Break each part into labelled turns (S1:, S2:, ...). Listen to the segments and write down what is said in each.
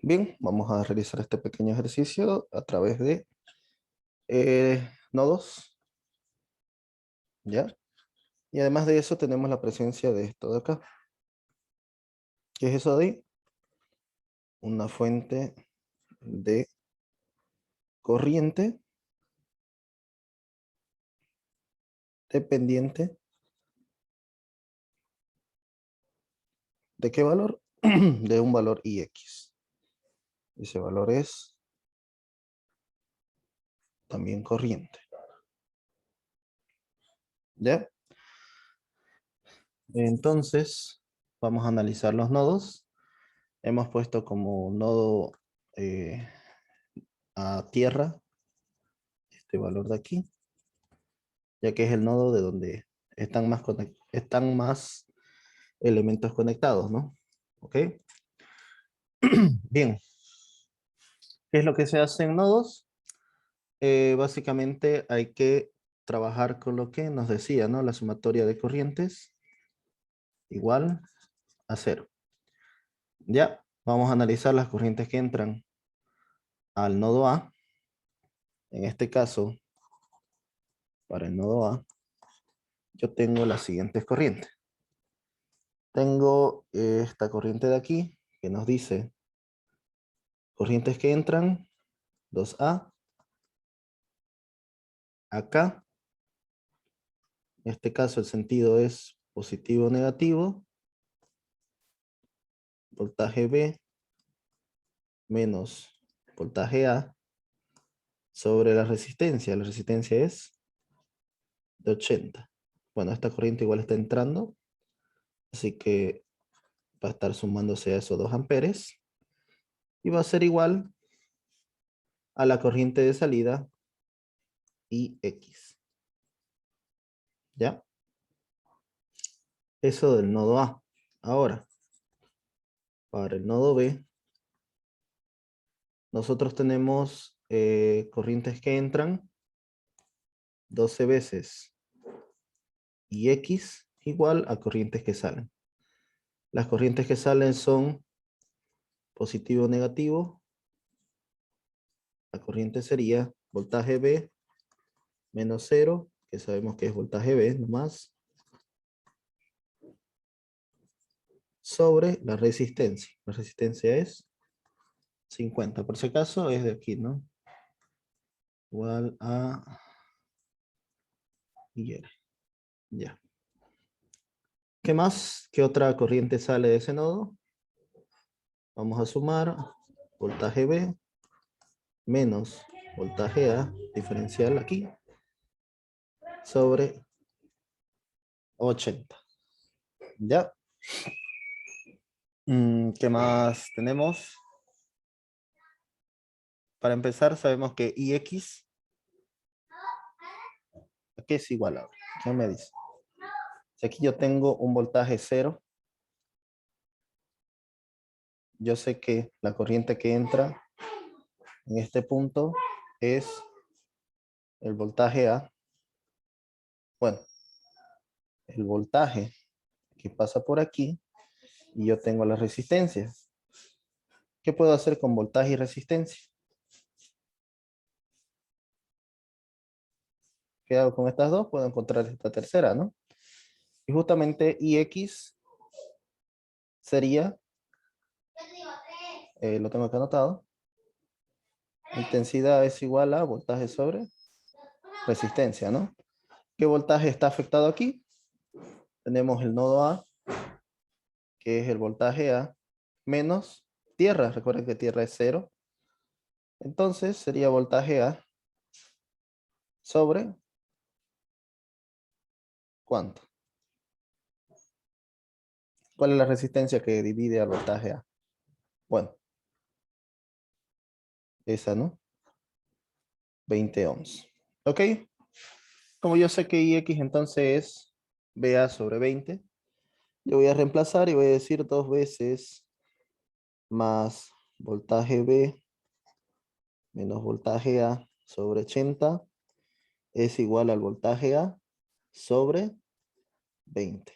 S1: Bien, vamos a realizar este pequeño ejercicio a través de nodos, ¿ya? Y además de eso tenemos la presencia de esto de acá. ¿Qué es eso de ahí? Una fuente de corriente dependiente. ¿De qué valor? De un valor Ix. Ese valor es también corriente, ¿ya? Entonces, vamos a analizar los nodos. Hemos puesto como nodo eh, a tierra este valor de aquí, ya que es el nodo de donde están más elementos conectados, ¿no? ¿Ok? Bien, ¿qué es lo que se hace en nodos? Básicamente hay que trabajar con lo que nos decía, ¿no? La sumatoria de corrientes igual a cero. Ya, vamos a analizar las corrientes que entran al nodo A. En este caso, para el nodo A, yo tengo las siguientes corrientes. Tengo esta corriente de aquí, que nos dice corrientes que entran, 2A, acá. En este caso el sentido es positivo o negativo. Voltaje B menos voltaje A sobre la resistencia. La resistencia es de 80. Bueno, esta corriente igual está entrando, así que va a estar sumándose a esos 2 amperes y va a ser igual a la corriente de salida Ix. ¿Ya? Eso del nodo A. Ahora, para el nodo B, nosotros tenemos corrientes que entran 12 veces Ix igual a corrientes que salen. Las corrientes que salen son positivo o negativo. La corriente sería voltaje B menos 0, que sabemos que es voltaje B nomás, sobre la resistencia. La resistencia es 50. Por si acaso es de aquí, ¿no? Igual a Y. Ya. ¿Qué más? ¿Qué otra corriente sale de ese nodo? Vamos a sumar voltaje B menos voltaje A, diferencial aquí, sobre 80. ¿Ya? ¿Qué más tenemos? Para empezar, sabemos que Ix, ¿a qué es igual ahora? ¿Quién me dice? Si aquí yo tengo un voltaje 0, yo sé que la corriente que entra en este punto es el voltaje A. Bueno, el voltaje que pasa por aquí y yo tengo la resistencia. ¿Qué puedo hacer con voltaje y resistencia? ¿Qué hago con estas dos? Puedo encontrar esta tercera, ¿no? Y justamente Ix sería, lo tengo acá anotado, intensidad es igual a voltaje sobre resistencia, ¿no? ¿Qué voltaje está afectado aquí? Tenemos el nodo A, que es el voltaje A, menos tierra. Recuerden que tierra es 0. Entonces sería voltaje A sobre ¿cuánto? ¿Cuál es la resistencia que divide al voltaje A? Bueno, esa, ¿no? 20 ohms. ¿Ok? Como yo sé que Ix entonces es BA sobre 20, yo voy a reemplazar y voy a decir 2 veces más voltaje B menos voltaje A sobre 80 es igual al voltaje A sobre 20.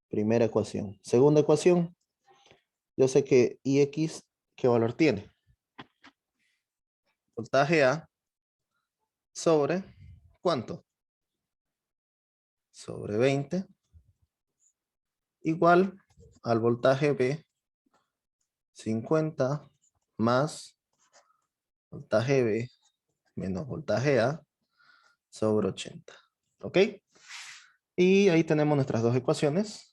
S1: Primera ecuación. Segunda ecuación, Yo sé que IX, ¿qué valor tiene? Voltaje A sobre, ¿cuánto? Sobre 20 igual al voltaje B, 50 más voltaje B menos voltaje A sobre 80. ¿Ok? Y ahí tenemos nuestras dos ecuaciones.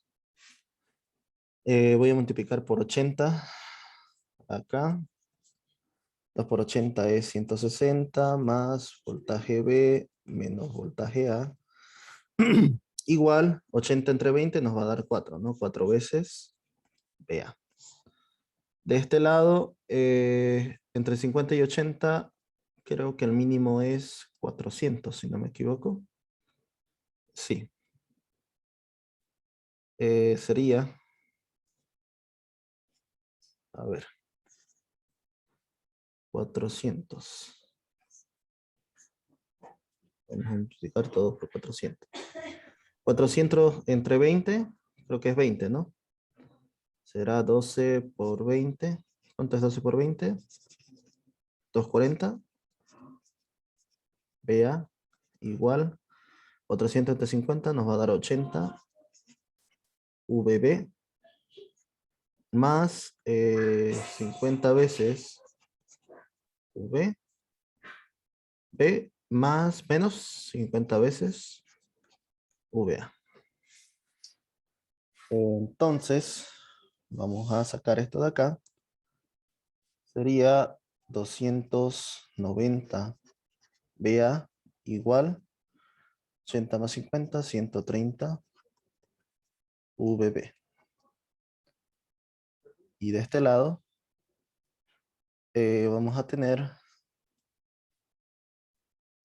S1: Voy a multiplicar por 80 acá. 2 por 80 es 160 más voltaje B menos voltaje A. Igual 80 entre 20 nos va a dar 4, ¿no? 4 veces BA. De este lado, entre 50 y 80, creo que el mínimo es 400, si no me equivoco. Sí. Sería, a ver, 400. Vamos a multiplicar todo por 400. 400 entre 20, creo que es 20, ¿no? Será 12 por 20. ¿Cuánto es 12 por 20? 240. BA igual. 400 entre 50 nos va a dar 80. VB más 50 veces V. B más menos 50 veces VA. Entonces, vamos a sacar esto de acá. Sería 290 BA igual 80 más 50, 130 VB. Y de este lado vamos a tener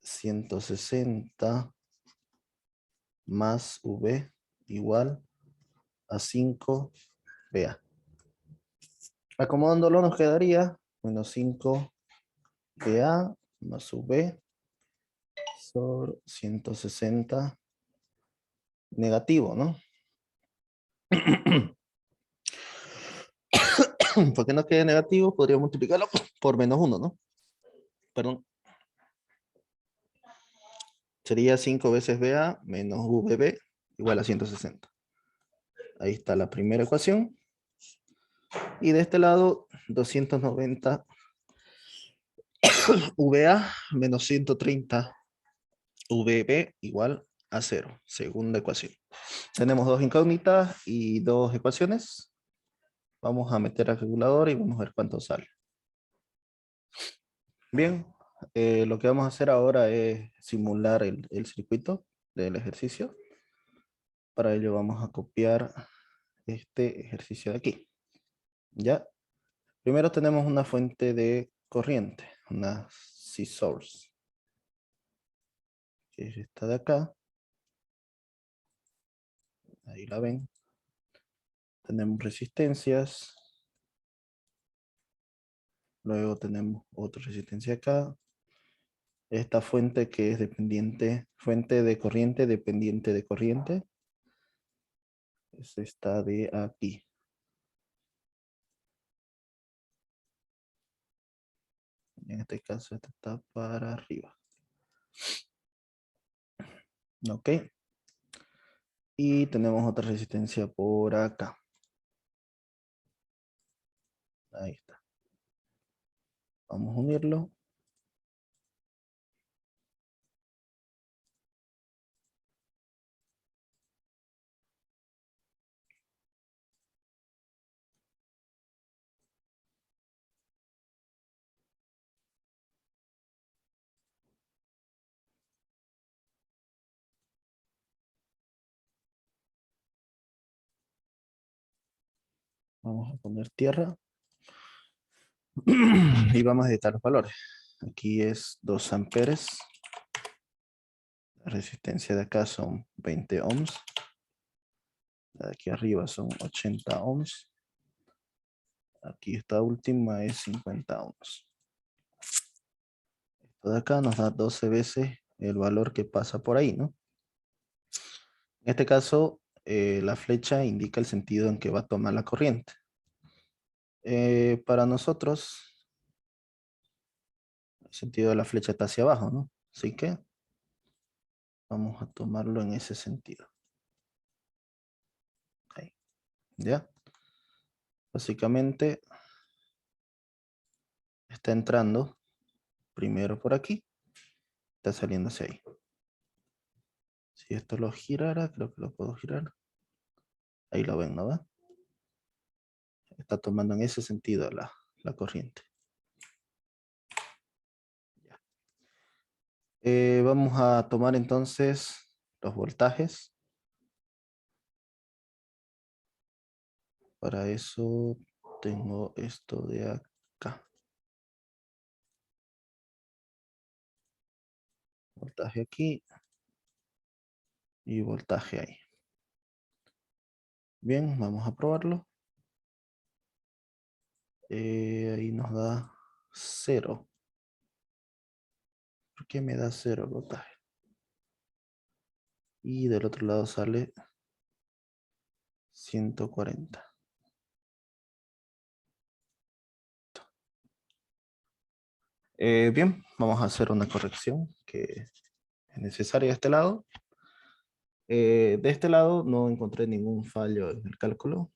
S1: 160 más V igual a 5 BA. Acomodándolo nos quedaría menos 5 BA más V sobre 160 negativo, ¿no? Porque no quede negativo, podría multiplicarlo por menos 1, ¿no? Perdón. Sería 5 veces BA menos VB igual a 160. Ahí está la primera ecuación. Y de este lado, 290 VA menos 130 VB igual a 0. Segunda ecuación. Tenemos dos incógnitas y dos ecuaciones. Vamos a meter al calculador y vamos a ver cuánto sale. Bien, lo que vamos a hacer ahora es simular el circuito del ejercicio. Para ello vamos a copiar este ejercicio de aquí. ¿Ya? Primero tenemos una fuente de corriente, una C-source, que es esta de acá. Ahí la ven. Tenemos resistencias. Luego tenemos otra resistencia acá. Esta fuente que es dependiente, fuente de corriente dependiente de corriente. Es esta de aquí. En este caso esta está para arriba. Ok. Y tenemos otra resistencia por acá. Ahí está. Vamos a unirlo. Vamos a poner tierra. Y vamos a editar los valores. Aquí es 2 amperes. La resistencia de acá son 20 ohms. La de aquí arriba son 80 ohms. Aquí esta última es 50 ohms. Esto de acá nos da 12 veces el valor que pasa por ahí, ¿no? En este caso, la flecha indica el sentido en que va a tomar la corriente. Para nosotros, el sentido de la flecha está hacia abajo, ¿no? Así que vamos a tomarlo en ese sentido. Ahí, ¿ya? Básicamente está entrando primero por aquí, está saliendo hacia ahí. Si esto lo girara, creo que lo puedo girar. Ahí lo ven, ¿no? ¿Va? Está tomando en ese sentido la corriente. Ya. Vamos a tomar entonces los voltajes. Para eso tengo esto de acá. Voltaje aquí y voltaje ahí. Bien, vamos a probarlo. Ahí nos da 0. ¿Por qué me da 0 el voltaje? Y del otro lado sale 140. Bien, vamos a hacer una corrección que es necesaria de este lado. De este lado no encontré ningún fallo en el cálculo.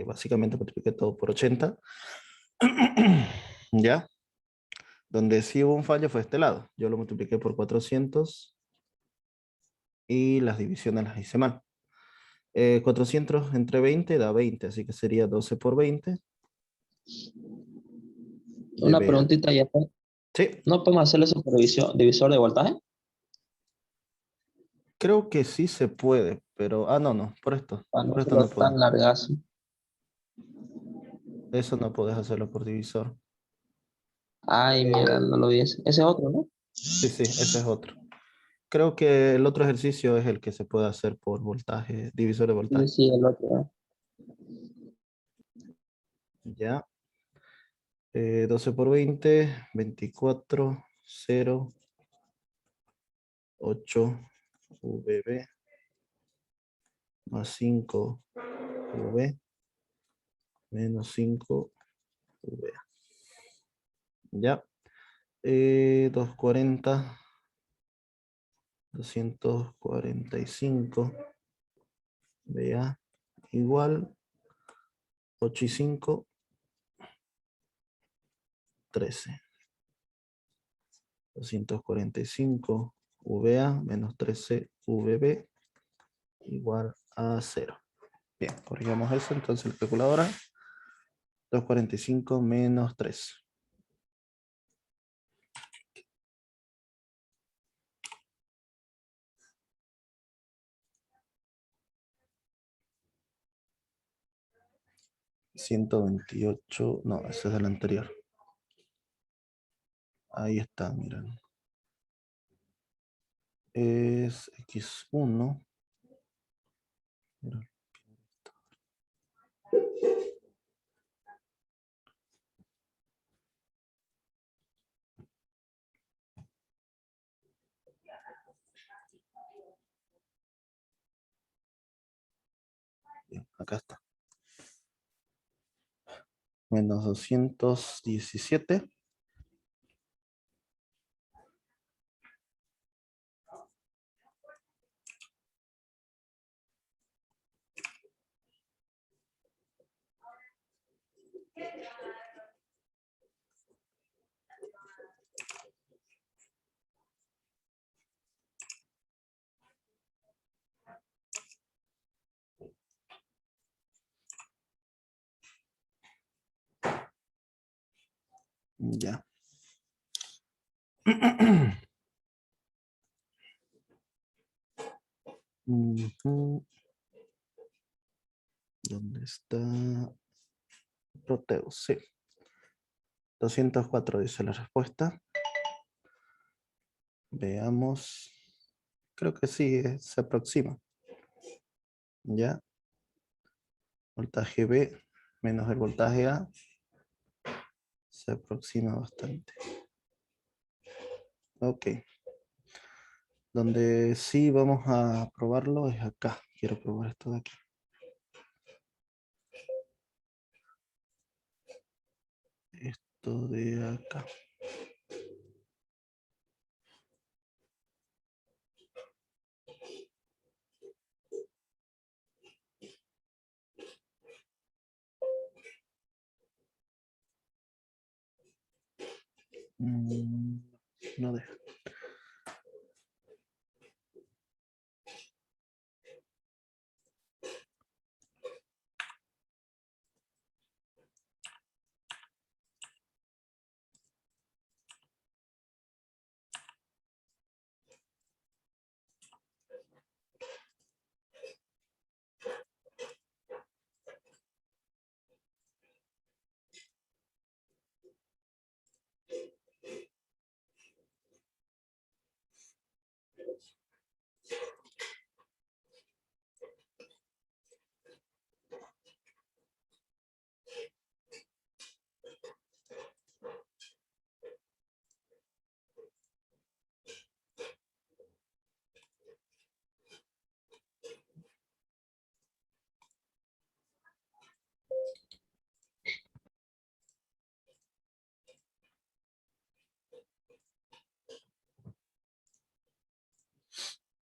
S1: Básicamente multipliqué todo por 80. ¿Ya? Donde sí hubo un fallo fue este lado. Yo lo multipliqué por 400 y las divisiones las hice mal. 400 entre 20 da 20, así que sería 12 por 20 de
S2: Una
S1: VA.
S2: preguntita ya.
S1: Sí,
S2: ¿No podemos hacerle supervisor, divisor de voltaje?
S1: creo que sí se puede, pero... Ah, no, no,
S2: Para no
S1: por esto no
S2: hacerlo
S1: puedo.
S2: tan largazo.
S1: Eso no puedes hacerlo por divisor.
S2: Ay, mira, no lo vi. Ese es otro, ¿no?
S1: Sí, sí, ese es otro. Creo que el otro ejercicio es el que se puede hacer por voltaje, divisor de
S2: Sí,
S1: voltaje.
S2: sí, el otro, ¿no?
S1: Ya. 12 por 20, 24, 0, 8, VB, más 5, V, menos 5, VA. Ya. 240, 245, VA, igual, 8 y 5, 13. 245 VA menos 13 VB igual a 0. Bien, corrigamos eso, entonces la calculadora, 245 menos 3. $128, no, ese es del anterior. Ahí está, miren. Es X1. Miren. Bien, acá está. Menos 217. Ya. Ujú. ¿Dónde está? Proteus, sí. 204 dice la respuesta. Veamos. Creo que sí, se aproxima. Ya. Voltaje B menos el voltaje A se aproxima bastante. Ok. Donde sí vamos a probarlo es acá. Quiero probar esto de aquí. esto de acá. No deja.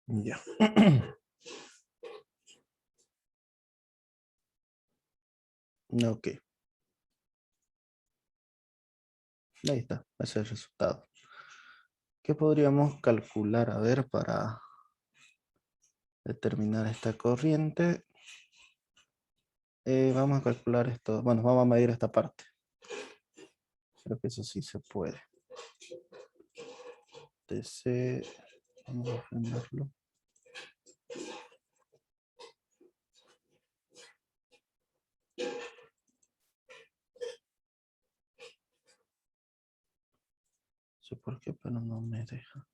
S1: Ya. Ok. Ahí está. Ese es el resultado. ¿Qué podríamos calcular? A ver, para determinar esta corriente. Vamos a calcular esto. Bueno, vamos a medir esta parte. Creo que eso sí se puede. DC. Vamos a frenarlo. No sé por qué, pero no me deja.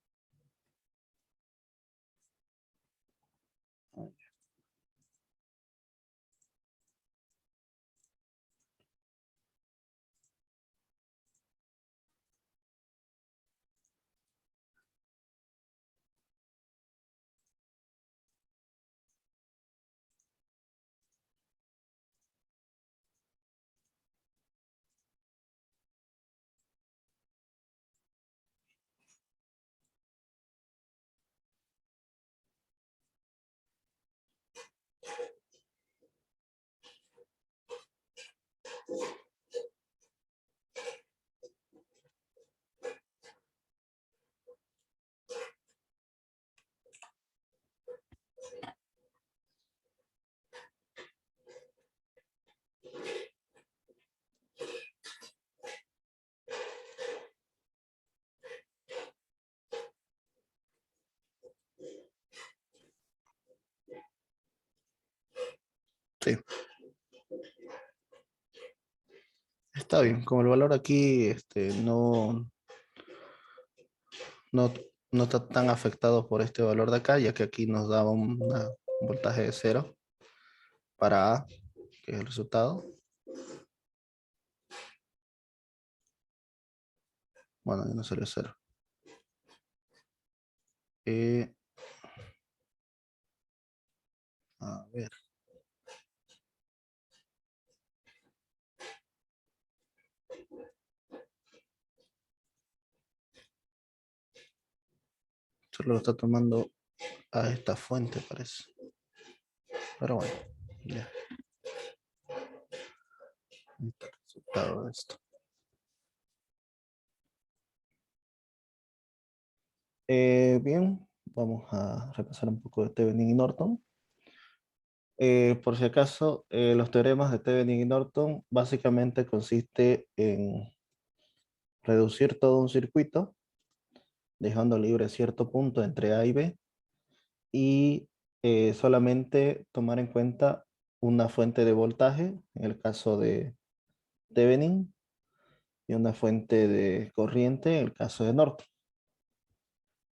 S1: Sí, está bien. Como el valor aquí no, no está tan afectado por este valor de acá, ya que aquí nos daba un voltaje de 0 para A, que es el resultado. Bueno, ya no salió 0. A ver. Solo lo está tomando a esta fuente, parece. Pero bueno, ya. Ahí está el resultado de esto. Bien, vamos a repasar un poco de Thevenin y Norton. Por si acaso, los teoremas de Thevenin y Norton básicamente consiste en reducir todo un circuito, dejando libre cierto punto entre A y B, y solamente tomar en cuenta una fuente de voltaje, en el caso de Thevenin, y una fuente de corriente, en el caso de Norton.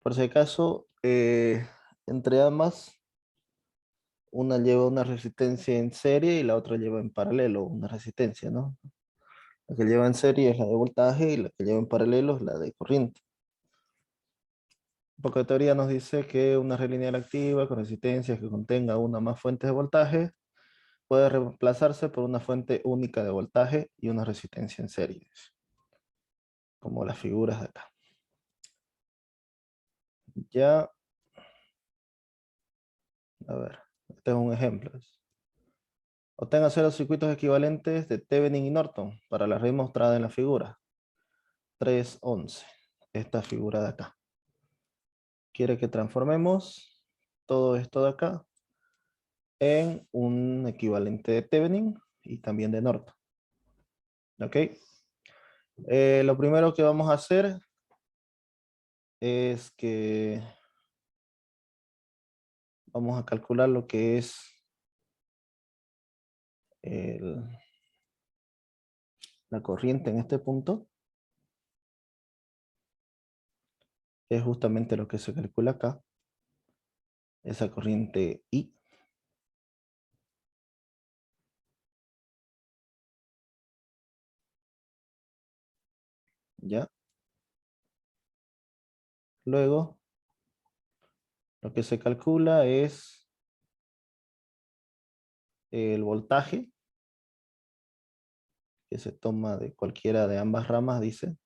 S1: Por si acaso, entre ambas, una lleva una resistencia en serie y la otra lleva en paralelo una resistencia, ¿no? La que lleva en serie es la de voltaje y la que lleva en paralelo es la de corriente. Un poco de teoría nos dice que una red lineal activa con resistencias que contenga una o más fuentes de voltaje puede reemplazarse por una fuente única de voltaje y una resistencia en serie. como las figuras de acá. Ya, a ver, este es un ejemplo. Obtenga 0 circuitos equivalentes de Thevenin y Norton para la red mostrada en la figura. 311. Esta figura de acá. Quiere que transformemos todo esto de acá en un equivalente de Thevenin y también de Norton. ¿Ok? Lo primero que vamos a hacer es que vamos a calcular lo que es la corriente en este punto, que es justamente lo que se calcula acá, esa corriente I. ¿Ya? Luego, lo que se calcula es el voltaje, que se toma de cualquiera de ambas ramas, dice.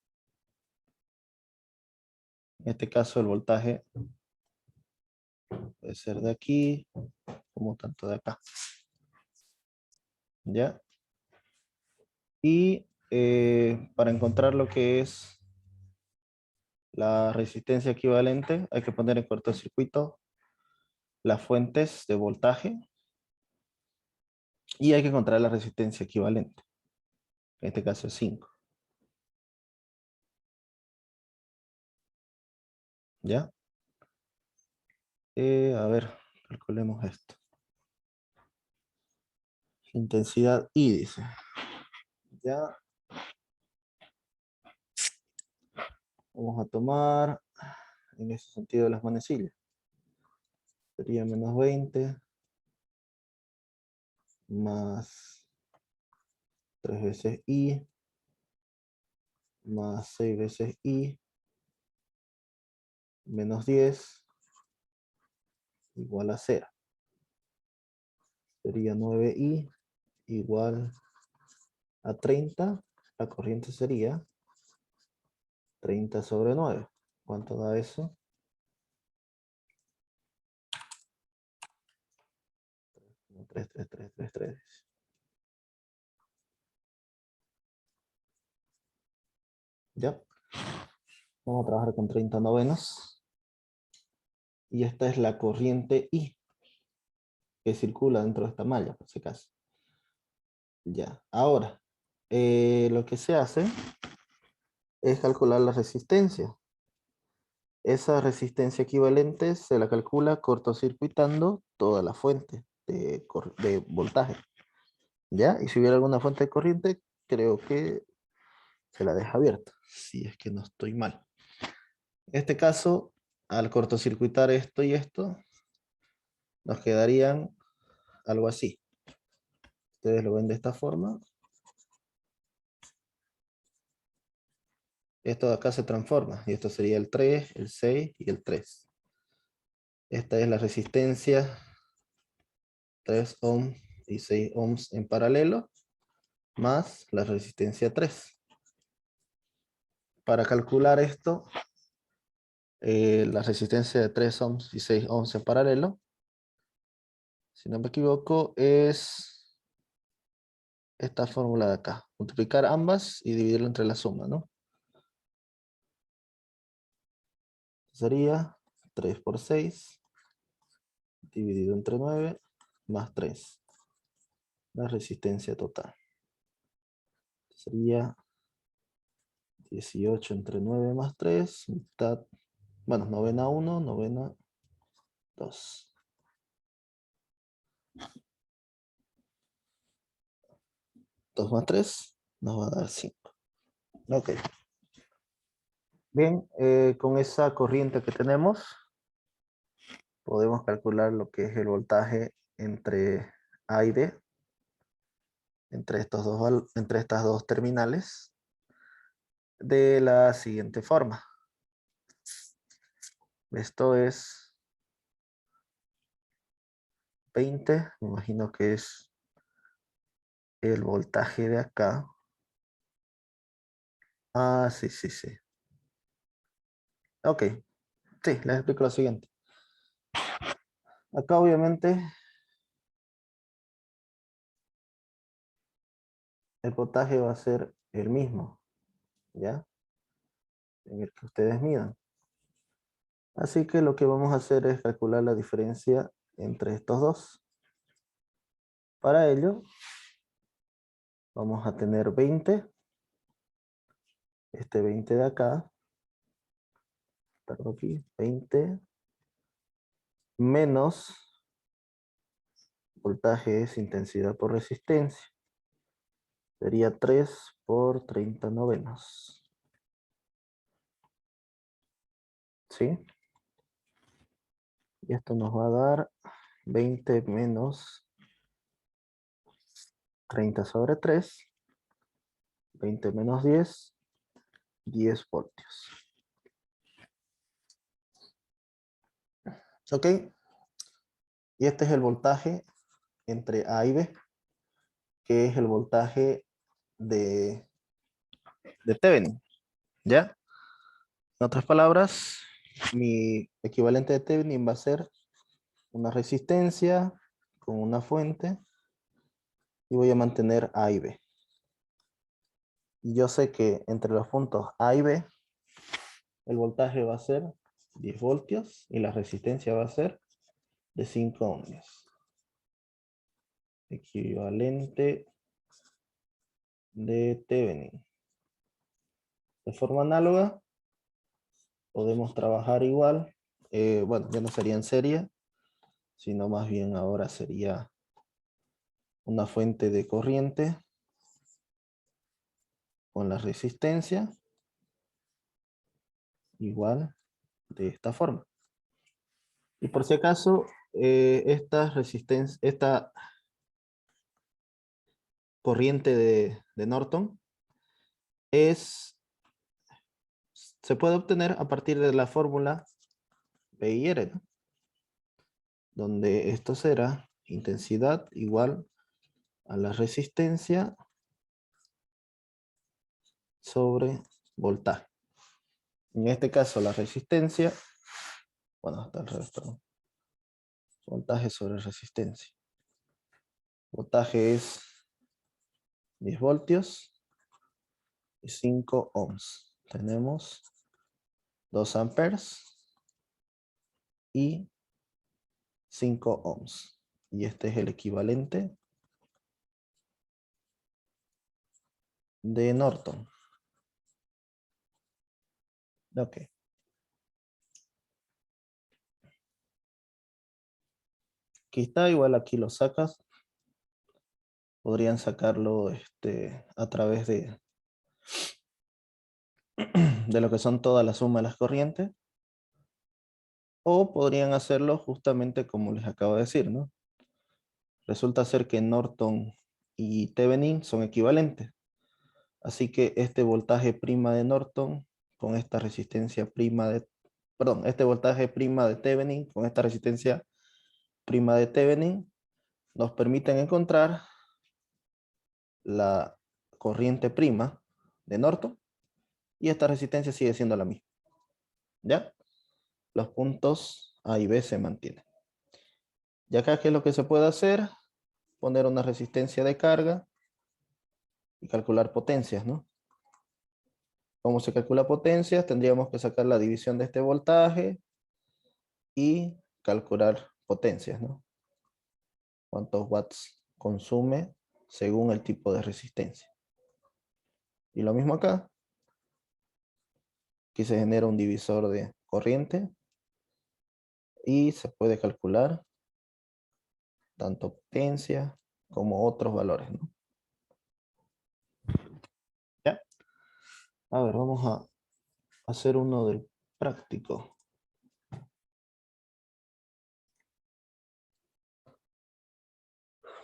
S1: En este caso, el voltaje puede ser de aquí, como tanto de acá. ¿Ya? Y para encontrar lo que es la resistencia equivalente, hay que poner en cortocircuito las fuentes de voltaje y hay que encontrar la resistencia equivalente. En este caso es 5. ¿Ya? A ver, calculemos esto. Intensidad I, dice. Ya. Vamos a tomar, en ese sentido, las manecillas. Sería menos 20 más 3 veces I más 6 veces I menos 10 igual a 0. Sería 9I igual a 30. La corriente sería 30 sobre 9. ¿Cuánto da eso? 3, 3, 3, 3, 3. ¿Ya? Vamos a trabajar con 30 novenas. Y esta es la corriente I que circula dentro de esta malla, por si acaso. Ya. Ahora, lo que se hace es calcular la resistencia. Esa resistencia equivalente se la calcula cortocircuitando toda la fuente de voltaje. ¿Ya? Y si hubiera alguna fuente de corriente, creo que se la deja abierta, si es que no estoy mal. En este caso, al cortocircuitar esto y esto, nos quedarían algo así. Ustedes lo ven de esta forma. Esto de acá se transforma, y esto sería el 3, el 6 y el 3. Esta es la resistencia 3 ohms y 6 ohms en paralelo, más la resistencia 3. Para calcular esto, la resistencia de 3 ohms y 6 ohms en paralelo, si no me equivoco, es esta fórmula de acá. Multiplicar ambas y dividirlo entre la suma, ¿no? Sería 3 por 6 dividido entre 9 más 3. La resistencia total. Sería 18 entre 9 más 3, mitad, bueno, novena 1, novena 2. 2 más 3 nos va a dar 5. Ok. Bien, con esa corriente que tenemos, podemos calcular lo que es el voltaje entre A y D, entre estas dos terminales, de la siguiente forma. Esto es 20, me imagino que es el voltaje de acá, Ah, sí, sí, sí. Ok, sí, les explico lo siguiente. Acá obviamente el voltaje va a ser el mismo, ¿ya? En el que ustedes midan. Así que lo que vamos a hacer es calcular la diferencia entre estos dos. Para ello, vamos a tener 20. Este 20 de acá, perdón aquí, 20 menos voltaje es intensidad por resistencia. Sería 3 por 30 novenos. ¿Sí? Y esto nos va a dar 20 menos 30 sobre 3. 20 menos 10, 10 voltios. ¿Ok? Y este es el voltaje entre A y B, que es el voltaje de, de Thevenin. ¿Ya? En otras palabras, mi equivalente de Thevenin va a ser una resistencia con una fuente y voy a mantener A y B. Y yo sé que entre los puntos A y B, el voltaje va a ser 10 voltios y la resistencia va a ser de 5 ohmios. Equivalente de Thevenin. De forma análoga, podemos trabajar igual. Bueno, ya no sería en serie, sino más bien ahora sería una fuente de corriente con la resistencia igual de esta forma. Y por si acaso, esta corriente de Norton se puede obtener a partir de la fórmula P y R, ¿no? Donde esto será intensidad igual a la resistencia sobre voltaje. En este caso la resistencia, bueno, está al revés, perdón. Voltaje sobre resistencia. Voltaje es 10 voltios y 5 ohms. Tenemos 2 amperes y 5 ohms. Y este es el equivalente de Norton. Ok. Aquí está, igual aquí lo sacas. Podrían sacarlo a través de lo que son todas las sumas de las corrientes. O podrían hacerlo justamente como les acabo de decir, ¿no? Resulta ser que Norton y Thevenin son equivalentes. Así que este voltaje prima de Norton con esta resistencia prima de, perdón, este voltaje prima de Thevenin con esta resistencia prima de Thevenin nos permiten encontrar la corriente prima de Norton y esta resistencia sigue siendo la misma. ¿Ya? Los puntos A y B se mantienen. Y acá, ¿qué es lo que se puede hacer? Poner una resistencia de carga y calcular potencias, ¿no? ¿Cómo se calcula potencias? Tendríamos que sacar la división de este voltaje y calcular potencias, ¿no? Cuántos watts consume según el tipo de resistencia. Y lo mismo acá. Aquí se genera un divisor de corriente y se puede calcular tanto potencia como otros valores, ¿no? ¿Ya? A ver, vamos a hacer uno del práctico.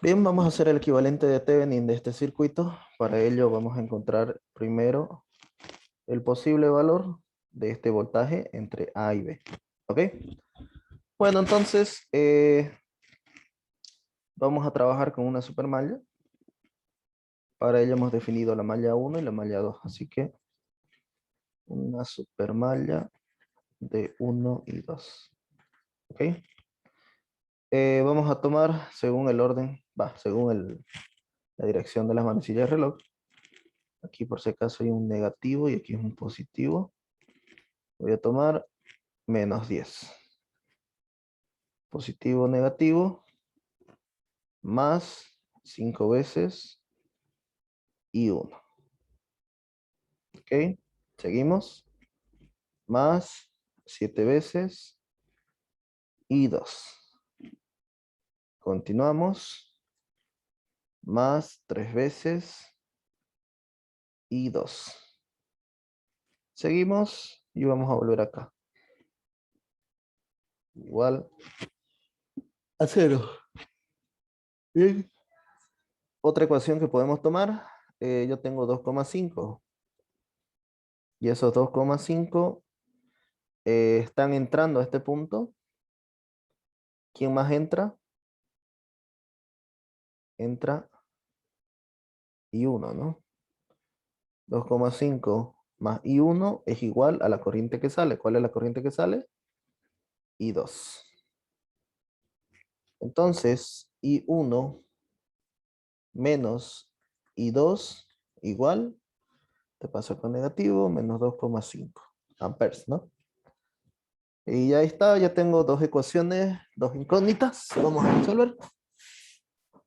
S1: Bien, vamos a hacer el equivalente de Thevenin de este circuito. Para ello vamos a encontrar primero el posible valor de este voltaje entre A y B. ¿Ok? Bueno, entonces vamos a trabajar con una supermalla. Para ello hemos definido la malla 1 y la malla 2. Así que una supermalla de 1 y 2. ¿Ok? Vamos a tomar según el orden, según la dirección de las manecillas del reloj. Aquí por si acaso hay un negativo y aquí es un positivo. Voy a tomar menos 10. Positivo, negativo, más 5 veces y 1. ¿Ok? Seguimos. Más 7 veces y 2. Continuamos. Más 3 veces y 2. Seguimos y vamos a volver acá. Igual a 0. Bien. Otra ecuación que podemos tomar. Yo tengo 2,5. Y esos 2,5 están entrando a este punto. ¿Quién más entra? Entra y 1, ¿no? 2,5 más I1 es igual a la corriente que sale. ¿Cuál es la corriente que sale? I2. Entonces, I1 menos I2 igual, te paso con negativo, menos 2,5 amperes, ¿no? Y ya está, ya tengo dos ecuaciones, dos incógnitas. Vamos a resolver.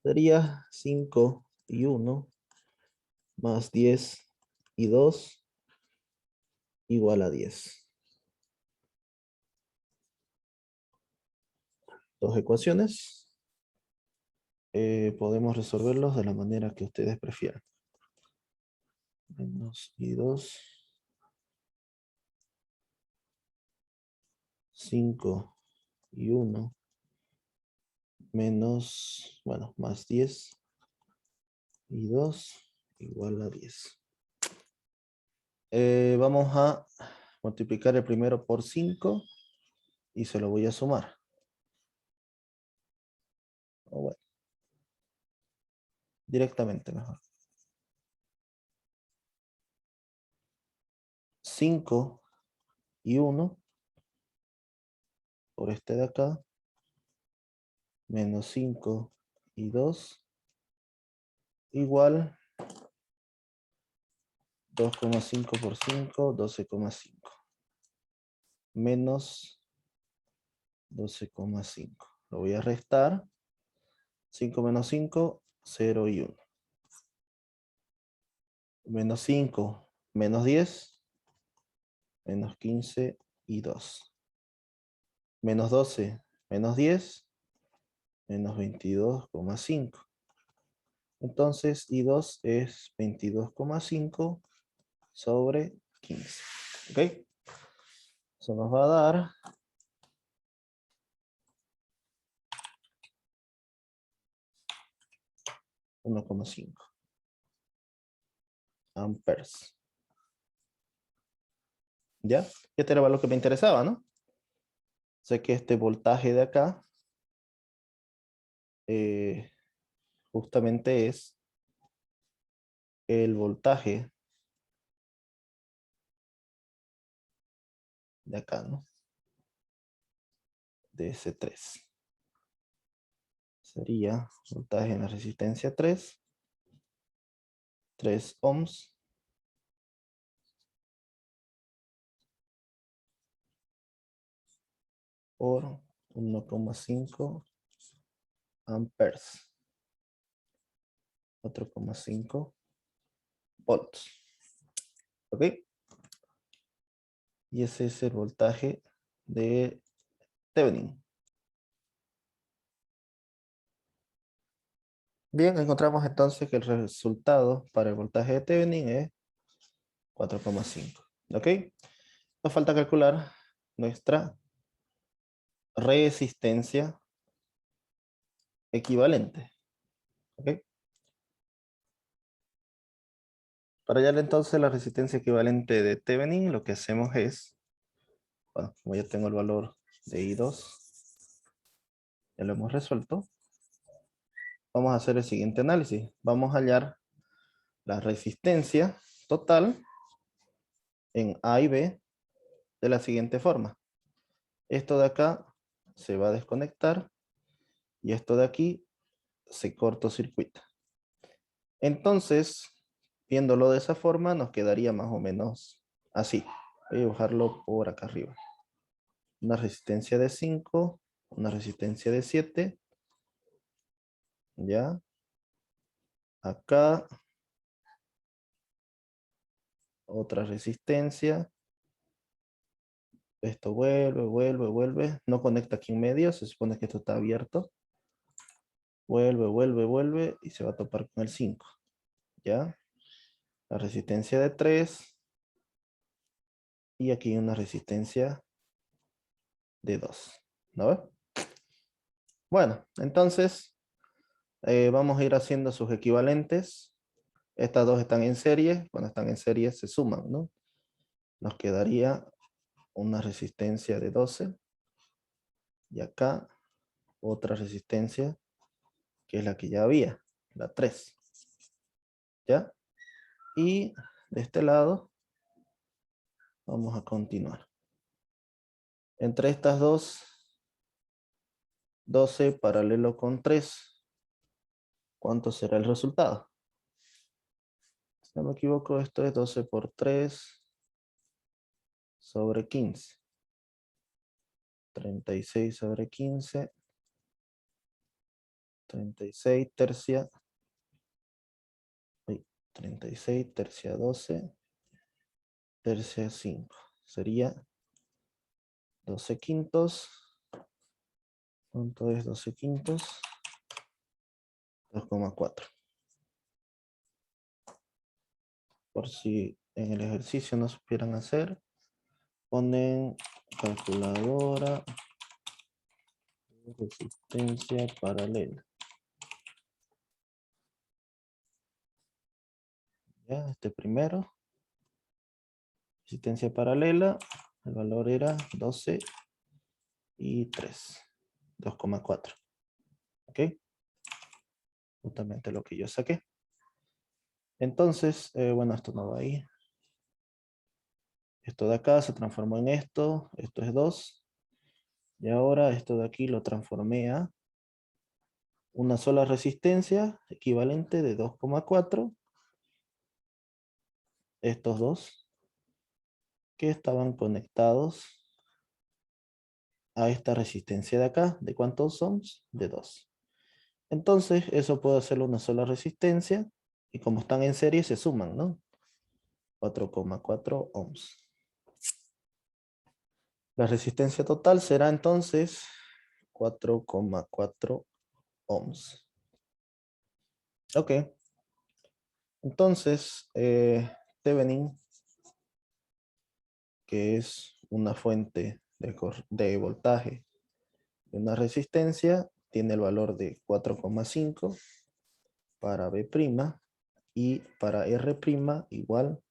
S1: Sería 5 y 1 más 10 y 2 igual a 10. Dos ecuaciones. Podemos resolverlos de la manera que ustedes prefieran. Menos I2. 5 y 1 menos, bueno, más 10 y 2 igual a 10. Vamos a multiplicar el primero por 5 y se lo voy a sumar. O bueno, directamente mejor. 5 y 1 por este de acá, menos 5 y 2 igual 2,5 por 5, 12,5. Menos 12,5. Lo voy a restar. 5 menos 5, 0 y 1. Menos 5, menos 10, menos 15 y 2. Menos 12, menos 10, menos 22,5. Entonces, I2 es 22,5 sobre 15. ¿Ok? Eso nos va a dar 1,5 amperes. ¿Ya? Este era lo que me interesaba, ¿no? Sé que este voltaje de acá justamente es el voltaje de acá, ¿no? De S3. Sería voltaje en la resistencia 3 ohms por 1,5 amperes. 4,5 volts. ¿Ok? Y ese es el voltaje de Thevenin. Bien, encontramos entonces que el resultado para el voltaje de Thevenin es 4,5. ¿Ok? Nos falta calcular nuestra resistencia equivalente. ¿Ok? Para hallar entonces la resistencia equivalente de Thevenin, lo que hacemos es, bueno, como ya tengo el valor de I2, ya lo hemos resuelto, vamos a hacer el siguiente análisis. Vamos a hallar la resistencia total en A y B de la siguiente forma. Esto de acá se va a desconectar y esto de aquí se cortocircuita. Entonces, viéndolo de esa forma, nos quedaría más o menos así. Voy a dibujarlo por acá arriba. Una resistencia de 5, una resistencia de 7. Ya. Acá. Otra resistencia. Esto vuelve, vuelve, vuelve. No conecta aquí en medio. Se supone que esto está abierto. Vuelve, vuelve, vuelve. Y se va a topar con el 5. ¿Ya? La resistencia de 3. Y aquí una resistencia de 2. ¿No ve? Bueno, entonces vamos a ir haciendo sus equivalentes. Estas dos están en serie. Cuando están en serie se suman, ¿no? Nos quedaría una resistencia de 12. Y acá otra resistencia, que es la que ya había, la 3. ¿Ya? Y de este lado vamos a continuar. Entre estas dos, 12 paralelo con 3. ¿Cuánto será el resultado? Si no me equivoco, esto es 12 por 3 sobre 15. 36 sobre 15. 36 tercia. 36 tercia 12. Tercia 5. Sería 12 quintos. ¿Cuánto es 12 quintos? 2,4. Por si en el ejercicio no supieran hacer, ponen calculadora de resistencia paralela. Ya, este primero, resistencia paralela, el valor era 12 y 3, 2,4. ¿Ok? Justamente lo que yo saqué. Entonces, bueno, esto no va ahí. Esto de acá se transformó en esto es 2. Y ahora esto de aquí lo transformé a una sola resistencia equivalente de 2,4. Estos dos que estaban conectados a esta resistencia de acá. ¿De cuántos ohms? De 2. Entonces, eso puede hacerlo una sola resistencia. Y como están en serie, se suman, ¿no? 4,4 ohms. La resistencia total será entonces 4,4 ohms. Ok. Entonces, Thevenin, que es una fuente de voltaje de una resistencia, tiene el valor de 4,5 para B' y para R' igual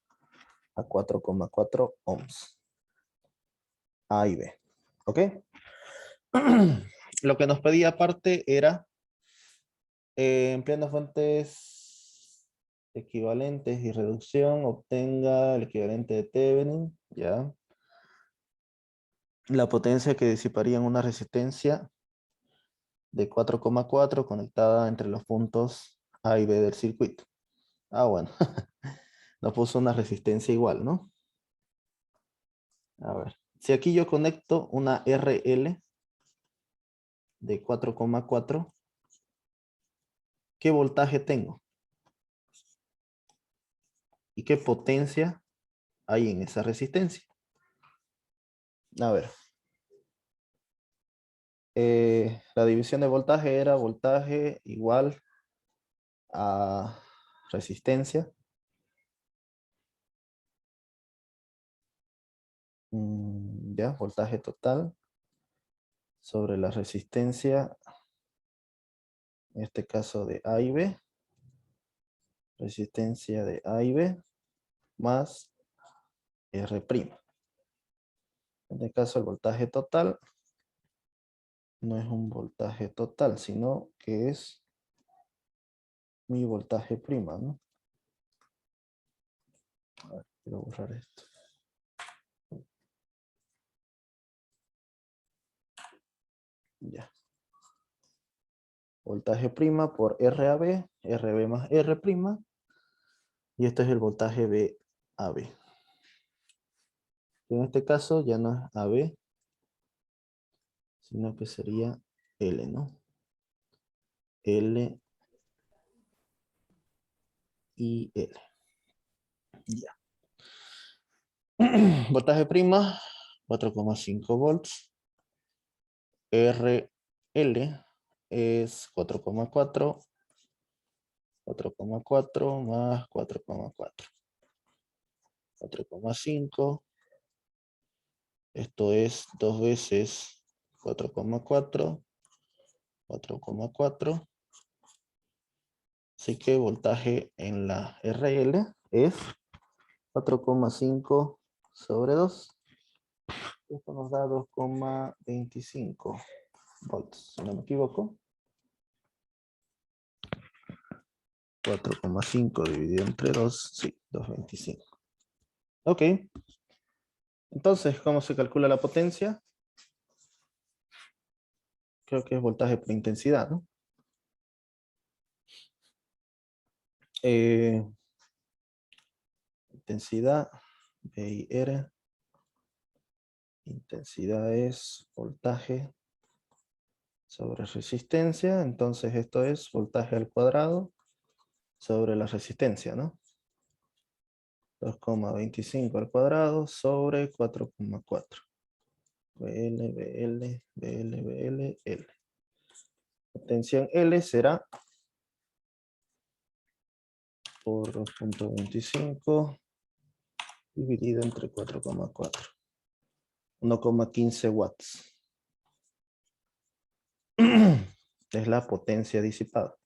S1: a 4,4 ohms. A y B. ¿Ok? Lo que nos pedía aparte era empleando fuentes equivalentes y reducción, obtenga el equivalente de Thevenin, ¿ya? La potencia que disiparía en una resistencia de 4,4 conectada entre los puntos A y B del circuito. Ah, bueno. Nos puso una resistencia igual, ¿no? A ver. Si aquí yo conecto una RL de 4,4, ¿qué voltaje tengo? ¿Y qué potencia hay en esa resistencia? A ver. La división de voltaje era voltaje igual a resistencia. Ya, voltaje total sobre la resistencia, en este caso de A y B. Resistencia de A y B más R'. En este caso el voltaje total no es un voltaje total, sino que es mi voltaje prima, ¿no? A ver, quiero borrar esto. voltaje prima por RAB, RB más R prima. Y este es el voltaje VAB. En este caso ya no es AB, sino que sería L, ¿no? L y L. Ya. Voltaje prima, 4,5 volts. RL es 4,4. 4,4 más 4,4. 4,5. Esto es 2 veces 4,4. 4,4. Así que voltaje en la RL es 4,5 sobre 2. Esto nos da 2,25 volts, si no me equivoco. 4,5 dividido entre 2, sí, 2,25. Ok. Entonces, ¿cómo se calcula la potencia? Creo que es voltaje por intensidad, ¿no? Intensidad, V y R. Intensidad es voltaje sobre resistencia. Entonces esto es voltaje al cuadrado sobre la resistencia, ¿no? 2,25 al cuadrado sobre 4,4. BL, BL, BL, BL, L. Potencia en L será por 2,25 dividido entre 4,4. 1,15 watts. Es la potencia disipada.